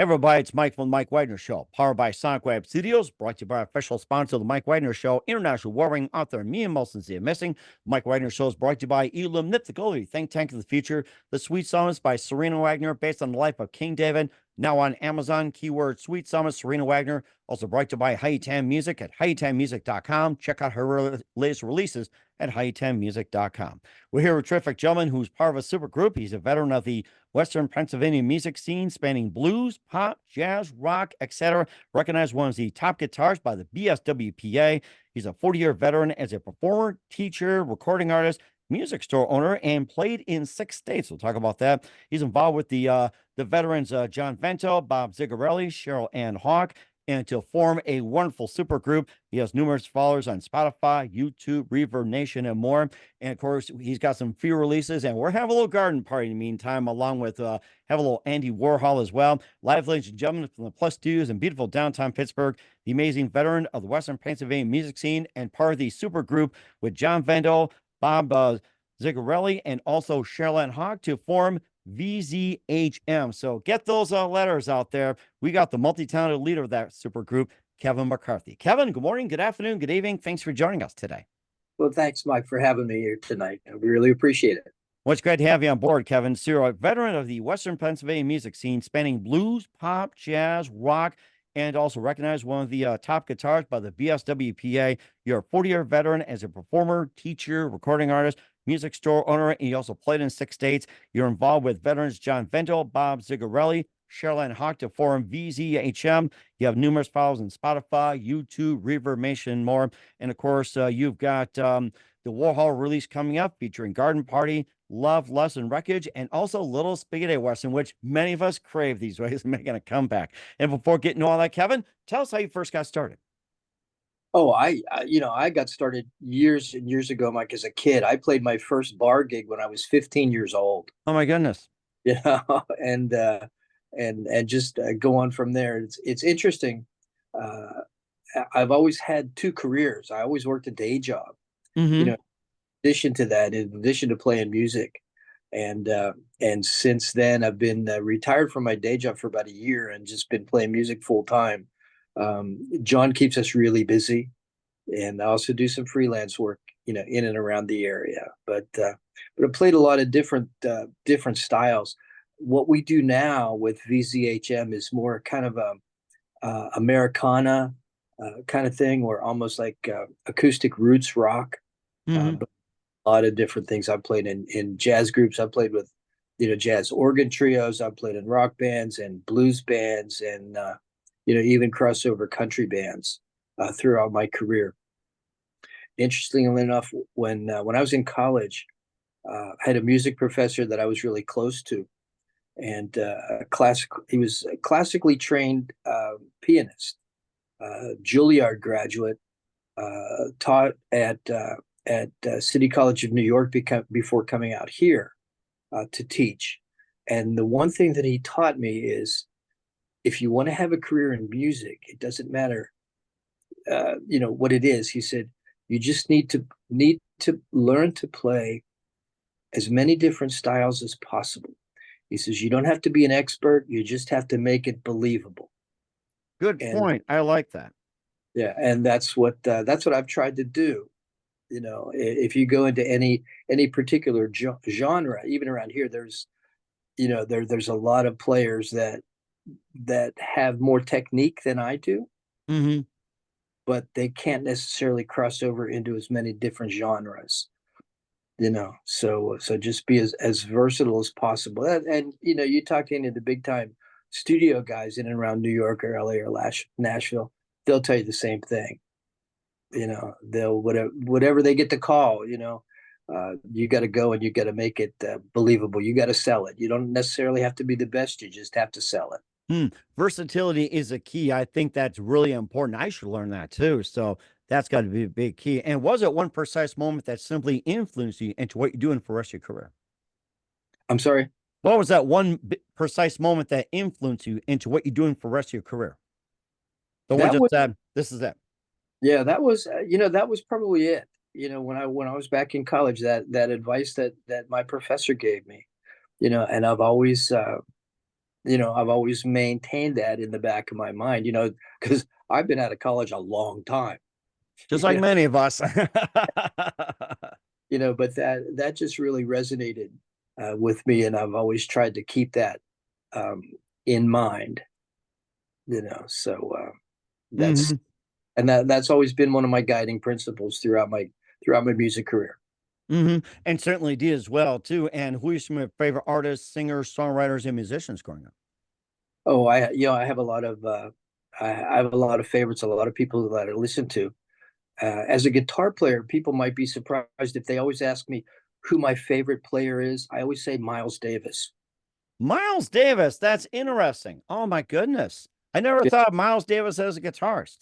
Everybody, it's Mike from the Mike Wagner Show, powered by Sonic Web Studios, brought to you by our official sponsor, the Mike Wagner Show, international warring author, me and Molson Z Missing. Mike Wagner Show is brought to you by Elam Nipthagoli, Think Tank of the Future, The Sweet Psalmist by Serena Wagner, based on the life of King David, now on Amazon, keyword Sweet Psalmist, Serena Wagner, also brought to you by Hayitan Music at hayitanmusic.com. Check out her latest releases at hayitanmusic.com. We're here with a terrific gentleman who's part of a super group. He's a veteran of the Western Pennsylvania music scene, spanning blues, pop, jazz, rock, etc. Recognized one of the top guitarists by the BSWPA. He's a 40-year veteran as a performer, teacher, recording artist, music store owner, and played in 6 states. We'll talk about that. He's involved with the veterans John Vento, Bob Zigarelli, Cheryl Ann Hawk, and to form a wonderful super group. He has numerous followers on Spotify, YouTube, Reverb Nation, and more. And of course, he's got some few releases, and we're having a little garden party in the meantime, along with have a little Andy Warhol as well. Live, ladies and gentlemen, from the Plus Studios in beautiful downtown Pittsburgh, the amazing veteran of the Western Pennsylvania music scene and part of the super group with John Vendo, Bob Zigarelli, and also Cheryl Ann Hawk to form VZHM. So get those letters out there. We got the multi-talented leader of that super group, Kevin McCarthy. Kevin, good morning, good afternoon, good evening. Thanks for joining us today. Well, thanks, Mike, for having me here tonight. We really appreciate it. Well, it's great to have you on board, Kevin. So you're a veteran of the Western Pennsylvania music scene, spanning blues, pop, jazz, rock, and also recognized one of the top guitarists by the BSWPA. You're a 40-year veteran as a performer, teacher, recording artist, music store owner, and you also played in 6 states. You're involved with veterans John Vento, Bob Zigarelli, Cheryl Ann Hawk to form VZHM. You have numerous followers on Spotify, YouTube, Reverb Nation, and more. And of course, you've got the Warhol release coming up featuring Garden Party, Love, Lust, and Wreckage, and also Little Spaghetti Western, which many of us crave these days, making a comeback. And before getting to all that, Kevin, tell us how you first got started. Oh, I got started years and years ago, Mike, as a kid. I played my first bar gig when I was 15 years old. Oh my goodness. Yeah, and just go on from there. It's interesting. Uh, I've always had 2 careers. I always worked a day job. You Mm-hmm. know, in addition to that, in addition to playing music, and since then I've been retired from my day job for about a year and just been playing music full time. John keeps us really busy, and I also do some freelance work, in and around the area. But I played a lot of different styles. What we do now with VZHM is more kind of a Americana kind of thing, or almost like acoustic roots rock. Mm-hmm. But a lot of different things. I've played in jazz groups. I've played with, jazz organ trios. I've played in rock bands and blues bands, and even crossover country bands throughout my career. Interestingly enough, when I was in college, I had a music professor that I was really close to, and he was a classically trained pianist, Juilliard graduate, taught at City College of New York before coming out here to teach. And the one thing that he taught me is, if you want to have a career in music, it doesn't matter, what it is. He said, you just need to learn to play as many different styles as possible. He says, you don't have to be an expert. You just have to make it believable. Good point. I like that. Yeah. And that's what I've tried to do. If you go into any particular genre, even around here, there's a lot of players that have more technique than I do, Mm-hmm. but they can't necessarily cross over into as many different genres. So just be as versatile as possible. And you talk to any of the big time studio guys in and around New York or LA or Nashville, they'll tell you the same thing. They'll whatever they get the call, you got to go and you got to make it believable. You got to sell it. You don't necessarily have to be the best. You just have to sell it. Versatility is a key. I think that's really important. I should learn that too. So that's got to be a big key. And was it one precise moment that simply influenced you into what you're doing for the rest of your career? I'm sorry. What was that one precise moment that influenced you into what you're doing for the rest of your career? The one That just was said, "This is it." Yeah, that was probably it. When I was back in college, that advice that my professor gave me, and I've always I've always maintained that in the back of my mind, because I've been out of college a long time, Just you like know, many of us. but that just really resonated with me, and I've always tried to keep that um, in mind, so that's Hmm. and that's always been one of my guiding principles throughout my music career. Hmm. And certainly did as well too. And who are some of your favorite artists, singers, songwriters, and musicians growing up? Oh, I have a lot of I have a lot of favorites, a lot of people that I listen to. As a guitar player, people might be surprised if they always ask me who my favorite player is. I always say Miles Davis. Miles Davis. That's interesting. Oh my goodness. I never thought of Miles Davis as a guitarist.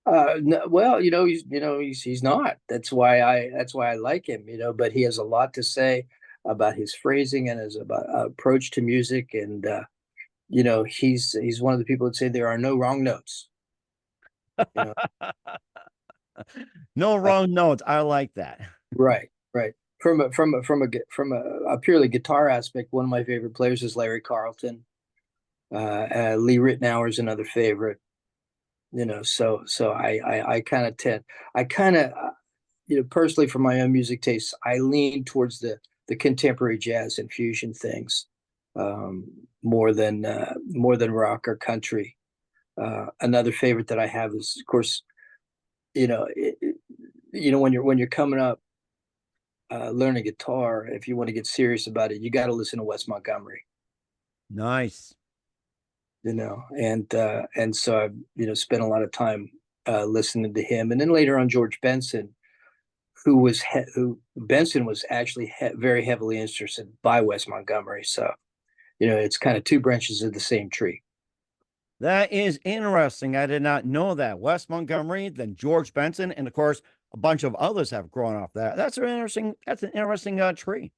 No, well, he's not. That's why I like him. But he has a lot to say about his phrasing and his about approach to music, and he's one of the people that say there are no wrong notes. You know, No uh, wrong notes. I like that. right, right. From a purely guitar aspect, one of my favorite players is Larry Carlton. Lee Ritenour is another favorite. So I kind of tend, I kind of, personally for my own music tastes, I lean towards the contemporary jazz and fusion things, um, more than rock or country. Another favorite that I have is, of course, when you're coming up, learning guitar, if you want to get serious about it, you got to listen to Wes Montgomery. Nice. And so I've spent a lot of time listening to him, and then later on George Benson, who Benson was actually very heavily interested by Wes Montgomery. So it's kind of two branches of the same tree. That is interesting. I did not know that. Wes Montgomery, then George Benson, and of course, a bunch of others have grown off that. That's an interesting tree.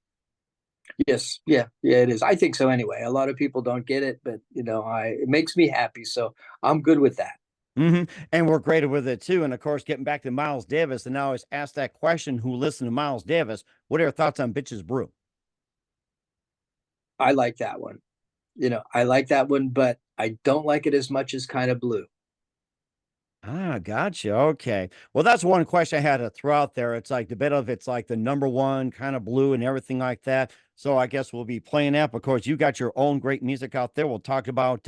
Yes, yeah, yeah, it is. I think so anyway. A lot of people don't get it, but it makes me happy, so I'm good with that. Hmm. And we're great with it too. And of course, getting back to Miles Davis, and I always ask that question: who listened to Miles Davis? What are your thoughts on Bitches Brew? I like that one. I like that one, but I don't like it as much as Kind of Blue. Ah, gotcha. Okay. Well, that's one question I had to throw out there. It's like the bit of it's like the number one kind of blue and everything like that. So I guess we'll be playing that. Of course, you got your own great music out there. We'll talk about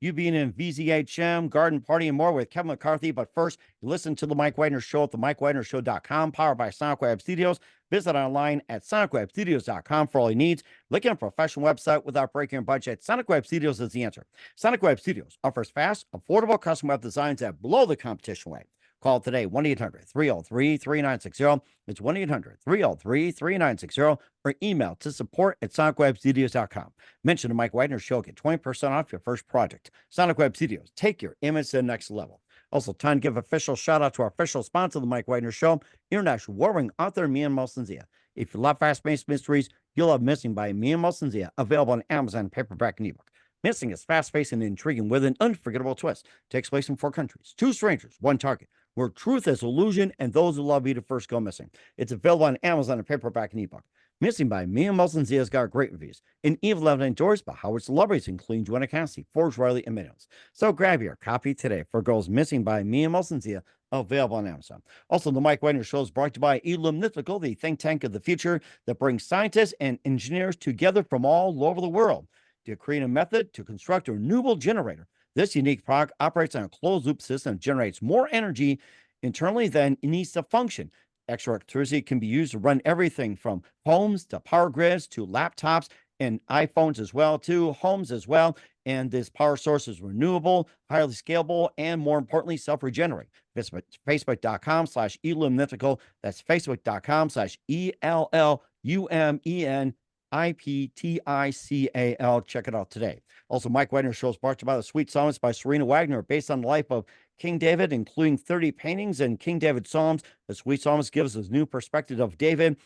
you being in VZHM, Garden Party, and more with Kevin McCarthy. But first, listen to the Mike Wagner Show at the MikeWagnerShow.com, powered by Sonic Web Studios. Visit online at SonicWebStudios.com for all your needs. Looking at a professional website without breaking your budget, Sonic Web Studios is the answer. Sonic Web Studios offers fast, affordable custom web designs that blow the competition away. Call today 1-800-303-3960. It's 1-800-303-3960 or email to support@sonicwebstudios.com. Mention the Mike Wagner Show. Get 20% off your first project. Sonic Web Studios. Take your image to the next level. Also, time to give official shout out to our official sponsor of the Mike Wagner Show, international warring author Mian Mosensia. If you love fast-paced mysteries, you'll love Missing by Mian Mosensia, available on Amazon paperback and ebook. Missing is fast-paced and intriguing with an unforgettable twist. Takes place in 4 countries, 2 strangers, 1 target, where truth is illusion and those who love you to first go missing. It's available on Amazon and paperback and ebook. Missing by Mia Molson has got great reviews. An Evil Evidence endorsed by Howard celebrities, including Joanna Cassidy, Forbes Riley, and Minos. So grab your copy today for Girls Missing by Mia Molson, available on Amazon. Also, the Mike Wagner Show is brought to you by Elam Mythical, the think tank of the future that brings scientists and engineers together from all over the world to create a method to construct a renewable generator. This unique product operates on a closed loop system that generates more energy internally than it needs to function. Extra electricity can be used to run everything from homes to power grids to laptops and iPhones as well, to homes as well. And this power source is renewable, highly scalable, and more importantly, self-regenerate. Visit facebook.com/Elumen Mythical. That's facebook.com/ELLUMENIPTICAL. Check it out today. Also, Mike Wagner Show is brought to you by the Sweet Psalms by Serena Wagner, based on the life of King David, including 30 paintings and King David Psalms. The Sweet Psalms gives us a new perspective of David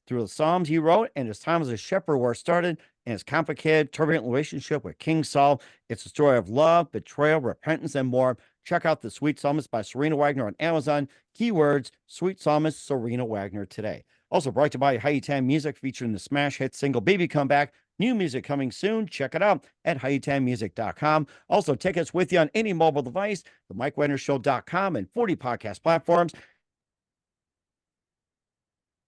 through the Psalms he wrote and his time as a shepherd, where it started, and his complicated, turbulent relationship with King Saul. It's a story of love, betrayal, repentance, and more. Check out The Sweet Psalmist by Serena Wagner on Amazon. Keywords, Sweet Psalmist Serena Wagner today. Also brought to you by Hayitan Music, featuring the smash hit single Baby Come Back, New music coming soon. Check it out at hightownmusic.com. Also, tickets with you on any mobile device, the MikeWagnerShow.com, and 40 podcast platforms.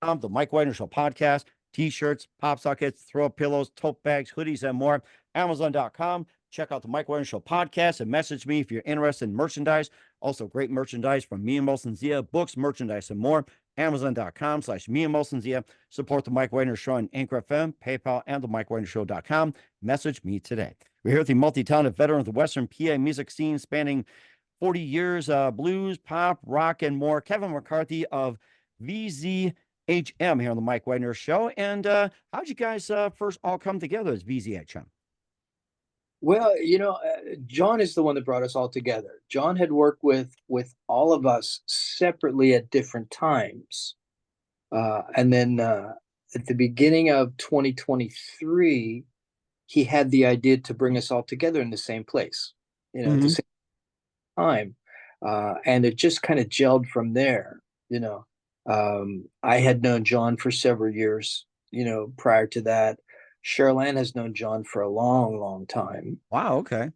The Mike Wagner Show podcast, t-shirts, pop sockets, throw pillows, tote bags, hoodies, and more. Amazon.com. Check out the Mike Wagner Show podcast and message me if you're interested in merchandise. Also, great merchandise from me and Molson Zia, books, merchandise, and more. Amazon.com/me and Molson Zia. Support the Mike Wagner Show on Anchor FM, PayPal, and the MikeWagnerShow.com. Message me today. We're here with the multi-talented veteran of the Western PA music scene spanning 40 years, blues, pop, rock, and more. Kevin McCarthy of VZHM here on the Mike Wagner Show. And how'd you guys first all come together as VZHM? Well, John is the one that brought us all together. John had worked with all of us separately at different times. And then at the beginning of 2023, he had the idea to bring us all together in the same place, at the same time. And it just kind of gelled from there. I had known John for several years, prior to that. Cheryl has known John for a long, long time. Wow. Okay.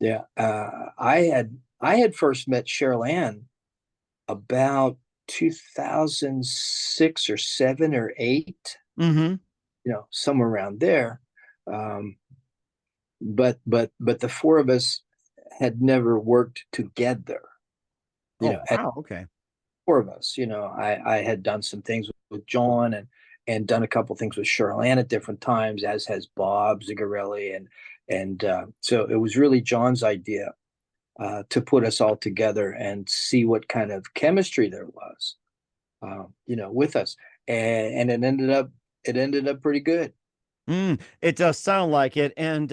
Yeah. I had first met Cheryl Ann about 2006 or 7 or 8, somewhere around there. But the four of us had never worked together. Wow. Okay. Four of us, I had done some things with John and done a couple things with Cheryl Ann at different times, as has Bob Zigarelli, and so it was really John's idea to put us all together and see what kind of chemistry there was, with us, and it ended up pretty good. It does sound like it. And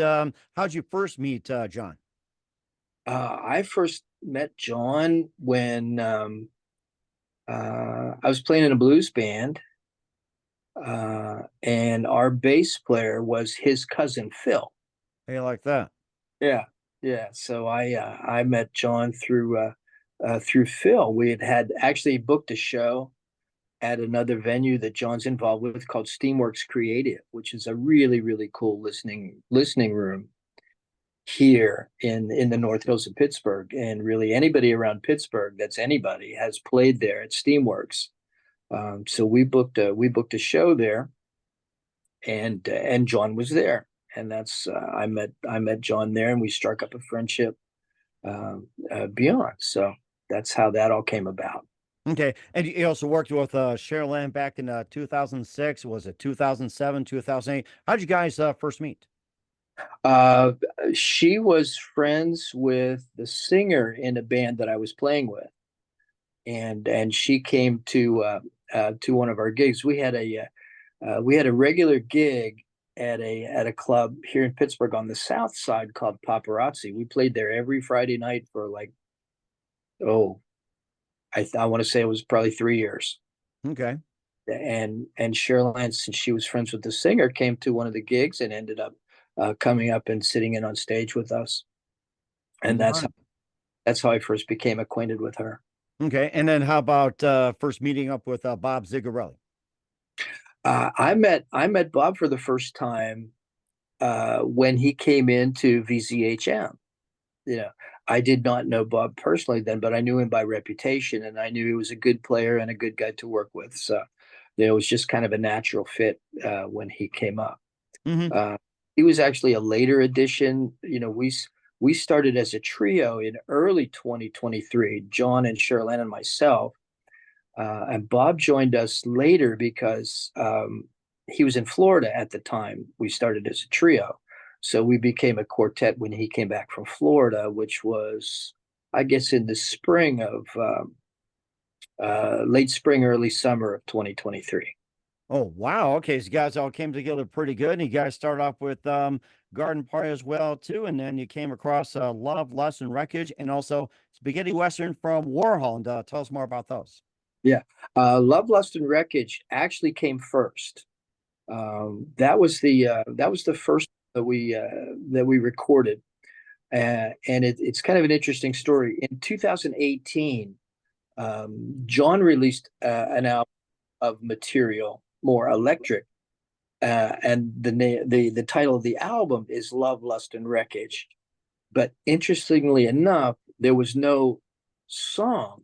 how'd you first meet John? I first met John when I was playing in a blues band. And our bass player was his cousin Phil. Hey, like that. Yeah, yeah. So I met John through Phil. We had actually booked a show at another venue that John's involved with called Steamworks Creative, which is a really, really cool listening room here in the North Hills of Pittsburgh. And really anybody around Pittsburgh that's anybody has played there at Steamworks. So we booked a show there, and John was there, and that's I met John there, and we struck up a friendship beyond. So that's how that all came about. Okay. And you also worked with Cheryl Ann back in 2006. Was it 2007, 2008? How'd you guys first meet? She was friends with the singer in a band that I was playing with, and she came to one of our gigs. We had a regular gig at a club here in Pittsburgh on the South Side called Paparazzi. We played there every Friday night for I want to say it was probably 3 years. Okay. And Cheryl Ann, since she was friends with the singer, came to one of the gigs and ended up coming up and sitting in on stage with us. And that's how I first became acquainted with her. Okay. And then how about first meeting up with Bob Zigarelli? I met Bob for the first time when he came into VZHM. I did not know Bob personally then, but I knew him by reputation, and I knew he was a good player and a good guy to work with. So, it was just kind of a natural fit when he came up. He was actually a later addition. We started as a trio in early 2023, John and Cheryl Ann and myself. And Bob joined us later because he was in Florida at the time. We started as a trio. So we became a quartet when he came back from Florida, which was, I guess, in the spring of late spring, early summer of 2023. Oh, wow. Okay. So you guys all came together pretty good. And you guys started off with Garden Party as well, too. And then you came across Love, Lust, and Wreckage, and also Spaghetti Western from Warhol. And tell us more about those. Yeah. Love, Lust, and Wreckage actually came first. That was the first that we recorded. And it's kind of an interesting story. In 2018, John released an album of material, more electric, and the title of the album is Love, Lust, and Wreckage. But interestingly enough, there was no song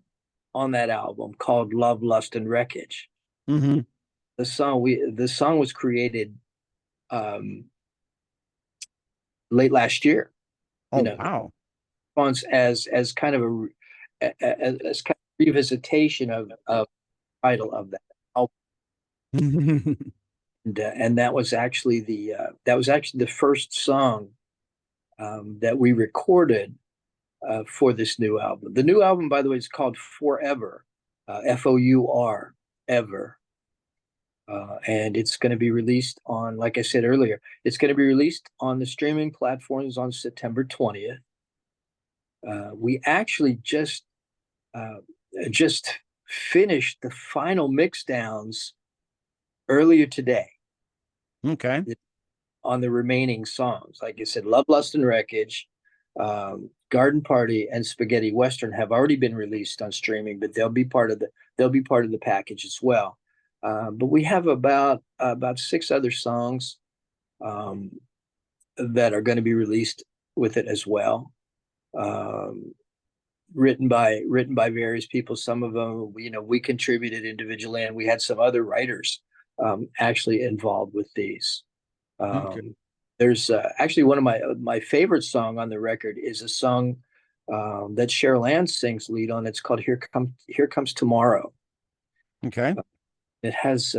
on that album called Love, Lust, and Wreckage. Hmm. The song was created um, late last year. You Oh, know, wow. as kind of as kind of revisitation of the title of that album. And that was actually the first song that we recorded for this new album. The new album, by the way, is called Forever, Four, ever. And it's going to be released on, like I said earlier, it's going to be released on the streaming platforms on September 20th. We actually uh, just finished the final mix downs earlier today Okay. on the remaining songs. Like I said, Love, Lust, and Wreckage, Garden Party, and Spaghetti Western have already been released on streaming, but they'll be part of the package as well. But we have about six other songs um, that are going to be released with it as well. Um, written by various people. Some of them, we contributed individually, and we had some other writers actually involved with these. Okay. There's actually one of my favorite song on the record is a song that Cheryl Ann sings lead on. It's called Here Comes Tomorrow. Okay. It has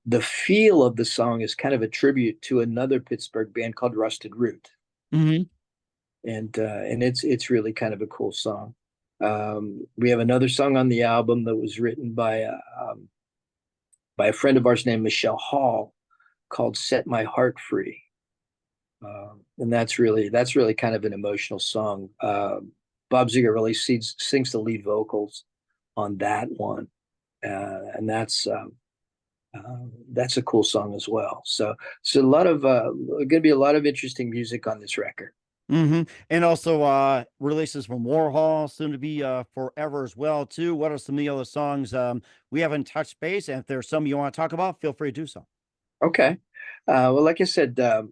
the feel of the song is kind of a tribute to another Pittsburgh band called Rusted Root, Hmm. and it's really kind of a cool song. We have another song on the album that was written by a friend of ours named Michelle Hall called "Set My Heart Free." And that's really kind of an emotional song. Bob Ziegler really sings the lead vocals on that one, and that's a cool song as well. So a lot of going to be a lot of interesting music on this record. Hmm. And also releases from Warhol, soon to be Forever as well, too. What are some of the other songs we haven't touched base? And if there's some you want to talk about, feel free to do so. Okay, well, like I said, uh,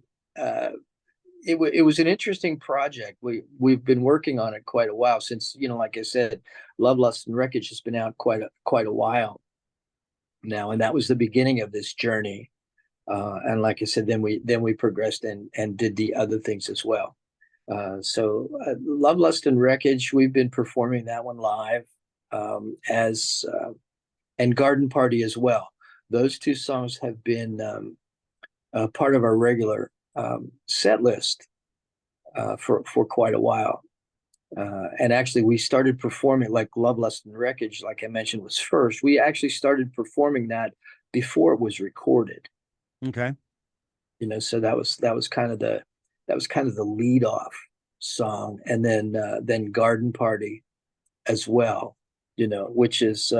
it was an interesting project. We've been working on it quite a while since, like I said, Love, Lust, and Wreckage has been out quite a while now, and that was the beginning of this journey. And like I said, then we progressed and did the other things as well. Love, Lust, and Wreckage, we've been performing that one live as and Garden Party as well. Those two songs have been part of our regular set list for quite a while. And actually, we started performing like Love, Lust, and Wreckage, like I mentioned, was first. We actually started performing that before it was recorded. Okay. So that was kind of the lead off song, and then Garden Party as well. Which is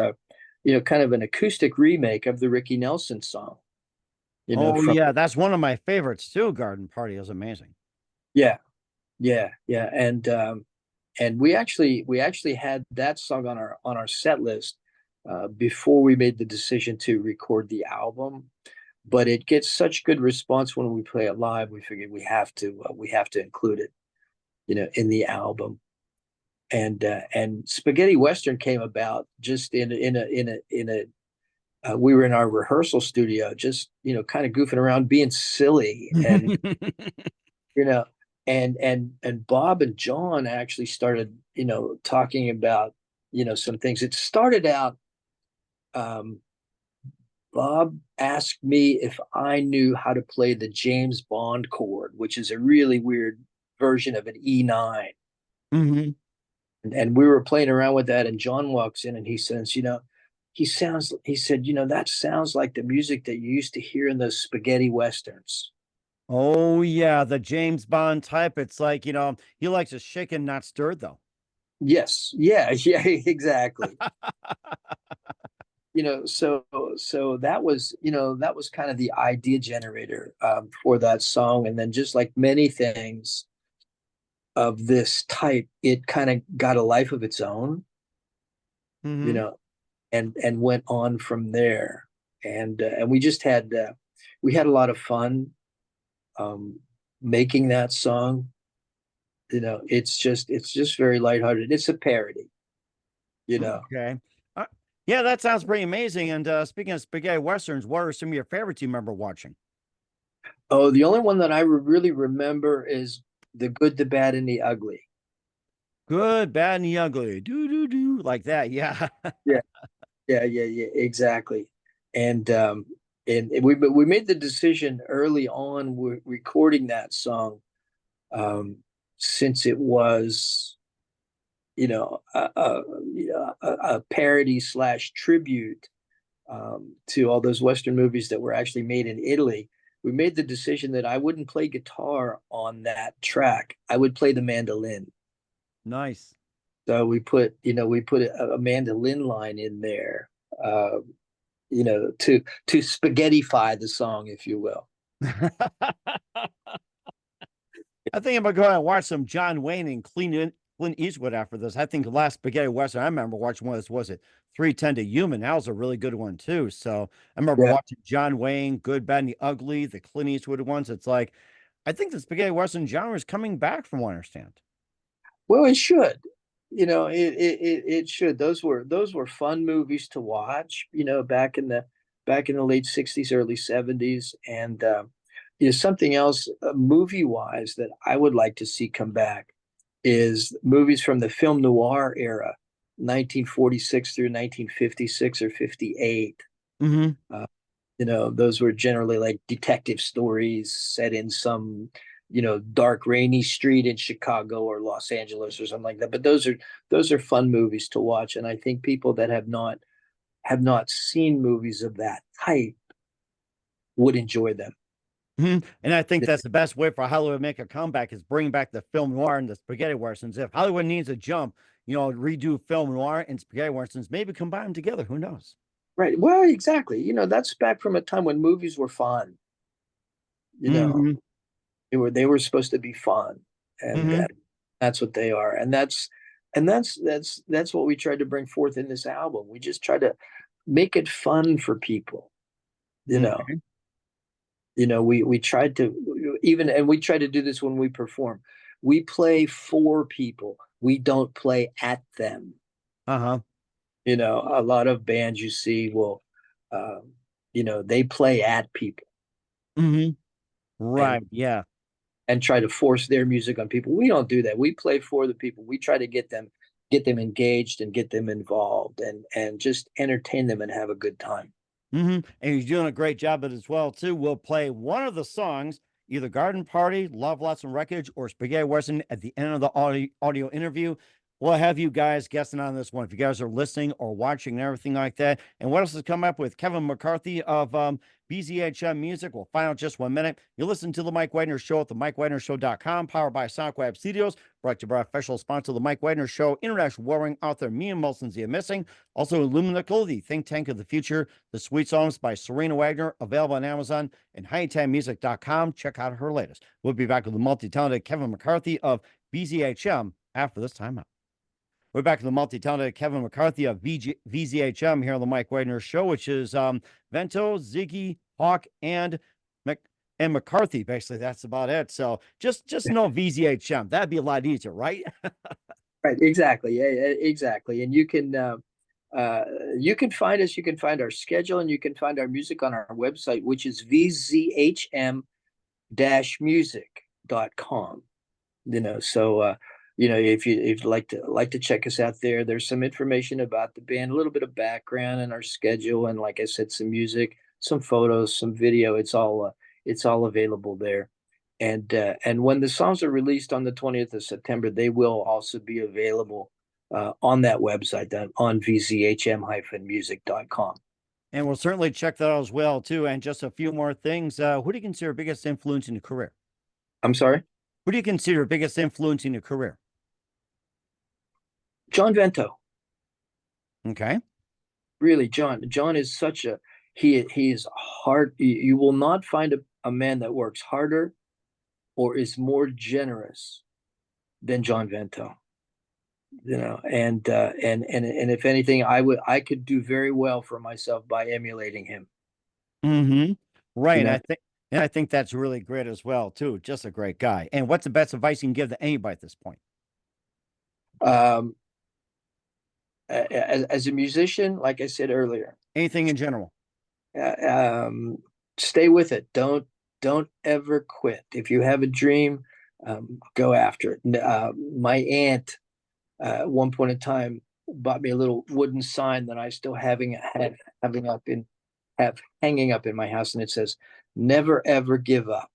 kind of an acoustic remake of the Ricky Nelson song. Oh, From yeah. That's one of my favorites, too. Garden Party is amazing. Yeah, yeah, and we actually had that song on our set list before we made the decision to record the album. But it gets such good response when we play it live. We figured we have to include it, in the album. And Spaghetti Western came about just in a we were in our rehearsal studio, just kind of goofing around, being silly, and you know and Bob and John actually started talking about some things. It started out, um Bob asked me if I knew how to play the James Bond chord, which is a really weird version of an E9. Hmm. And we were playing around with that, and John walks in and he says, he said, that sounds like the music that you used to hear in those spaghetti westerns. Oh, yeah. The James Bond type. It's like, he likes it shaken, not stirred, though. Yes, yeah, yeah, exactly. So that was kind of the idea generator for that song. And then, just like many things of this type, it kind of got a life of its own, you Hmm. know, and went on from there. and we had a lot of fun um, making that song. It's just very lighthearted. It's a parody, you know. Okay. Uh, yeah, that sounds pretty amazing. And speaking of spaghetti westerns, what are some of your favorites you remember watching? Oh, the only one that I really remember is The Good, the Bad, and the Ugly. Good, bad, and the ugly. Do do do like that. Yeah. Yeah, yeah, exactly. And we made the decision early on recording that song, um, since it was, a parody slash tribute to all those Western movies that were actually made in Italy. We made the decision that I wouldn't play guitar on that track. I would play the mandolin. Nice. So we put a mandolin line in there, uh, to spaghettify the song, if you will. I think I'm gonna go and watch some John Wayne and Clint Eastwood after this. I think the last spaghetti western I remember watching was it 310 to Human. That was a really good one too. So I remember Yeah. watching John Wayne, Good, Bad, and the Ugly, the Clint Eastwood ones. It's like I think the spaghetti western genre is coming back from what I understand. Well, it should. It should. Those were fun movies to watch. Back in the late '60s, early '70s, and something else movie wise that I would like to see come back is movies from the film noir era, 1946 through 1956 or '58. Hmm. Uh, those were generally like detective stories set in some, dark, rainy street in Chicago or Los Angeles or something like that. But those are fun movies to watch, and I think people that have not seen movies of that type would enjoy them. Hmm. And I think that's the best way for Hollywood to make a comeback is bring back the film noir and the spaghetti westerns. If Hollywood needs a jump, redo film noir and spaghetti westerns, maybe combine them together. Who knows? Right. Well, exactly. That's back from a time when movies were fun. You know, Hmm. they were supposed to be fun, and Hmm. that's what they are, and that's what we tried to bring forth in this album. We just try to make it fun for people. You know, Okay. we tried to even, and we try to do this when we perform. We play for people. We don't play at them. Uh-huh. A lot of bands you see will, they play at people Hmm. and Right. Yeah. try to force their music on people. We don't do that. We play for the people. We try to get them engaged and get them involved and just entertain them and have a good time. And he's doing a great job at it as well, too. We'll play one of the songs, either Garden Party, Love Lots and Wreckage, or Spaghetti Western at the end of the audio interview. We'll have you guys guessing on this one if you guys are listening or watching and everything like that. And what else has come up with Kevin McCarthy of VZHM Music? We'll find out just 1 minute. You listen to The Mike Wagner Show at themikewagnershow.com, powered by SoundWeb Studios, brought to you by official sponsor of The Mike Wagner Show, international warring author Mia Molson Missing, also Illuminical, the think tank of the future, the Sweet Songs by Serena Wagner, available on Amazon and hightimemusic.com. Check out her latest. We'll be back with the multi-talented Kevin McCarthy of VZHM after this time out. We're back to the multi-talented Kevin McCarthy of VZHM here on the Mike Wagner Show, which is Vento, Ziggy, Hawk, and McCarthy. Basically, that's about it. So just know VZHM. That'd be a lot easier, right? Right, exactly. Yeah, exactly. And you can find us. You can find our schedule, and you can find our music on our website, which is vzhm-music.com. So if you'd like to check us out there, there's some information about the band, a little bit of background and our schedule, and like I said, some music, some photos, some video. It's all available there. And when the songs are released on the 20th of September, they will also be available on that website, on vzhm-music.com. And we'll certainly check that out as well, too. And just a few more things. Who do you consider biggest influence in your career? I'm sorry, Who do you consider biggest influence in your career? John Vento. Okay. Really, John is such a he is hard. You will not find a man that works harder or is more generous than John Vento. And if anything, I could do very well for myself by emulating him. Mm-hmm. Right. You And know, I think that's really great as well, too. Just a great guy. And what's the best advice you can give to anybody at this point? um, as a musician, like I said earlier, Anything in general. uh, um, stay with it. Don't ever quit. If you have a dream, go after it. My aunt, at one point in time, bought me a little wooden sign that I still having up in have hanging up in my house, and it says, "Never ever give up."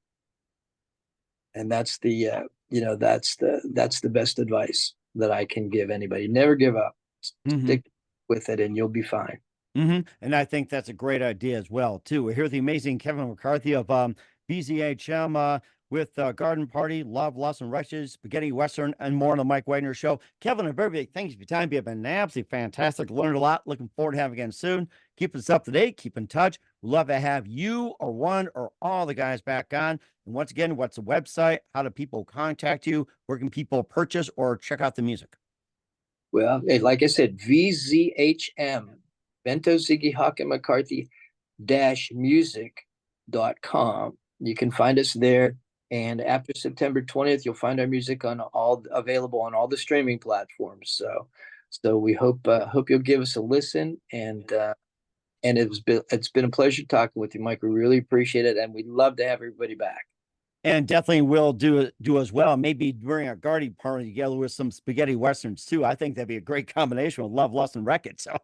And that's the that's the best advice that I can give anybody. Never give up. Mm-hmm. Stick with it, and you'll be fine. Mm-hmm. And I think that's a great idea as well, too. We hear the amazing Kevin McCarthy of VZHM with Garden Party, Love, Lost, and Wretches, Spaghetti Western, and more on the Mike Wagner Show. Kevin, a very big thanks for your time. You've been absolutely fantastic. Learned a lot. Looking forward to having you again soon. Keep us up to date. Keep in touch. We'd love to have you or one or all the guys back on. And once again, what's the website? How do people contact you? Where can people purchase or check out the music? Well, like I said, VZHM, Bento Ziggy Hawk and McCarthy music.com. You can find us there. And after September 20th, you'll find our music on all available on all the streaming platforms. So we hope you'll give us a listen. And it's been a pleasure talking with you, Mike. We really appreciate it, and we'd love to have everybody back. And definitely will do as well. Maybe during a garden party together with some spaghetti westerns too. I think that'd be a great combination with Love, Lust, and Wreck-It. So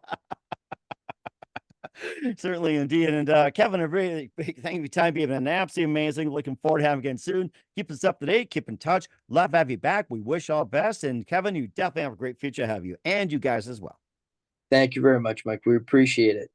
certainly indeed. And Kevin, a really big thank you for your time. You've been absolutely amazing. Looking forward to having you again soon. Keep us up to date. Keep in touch. Love to have you back. We wish all best. And Kevin, you definitely have a great future ahead of you, and you guys as well. Thank you very much, Mike. We appreciate it.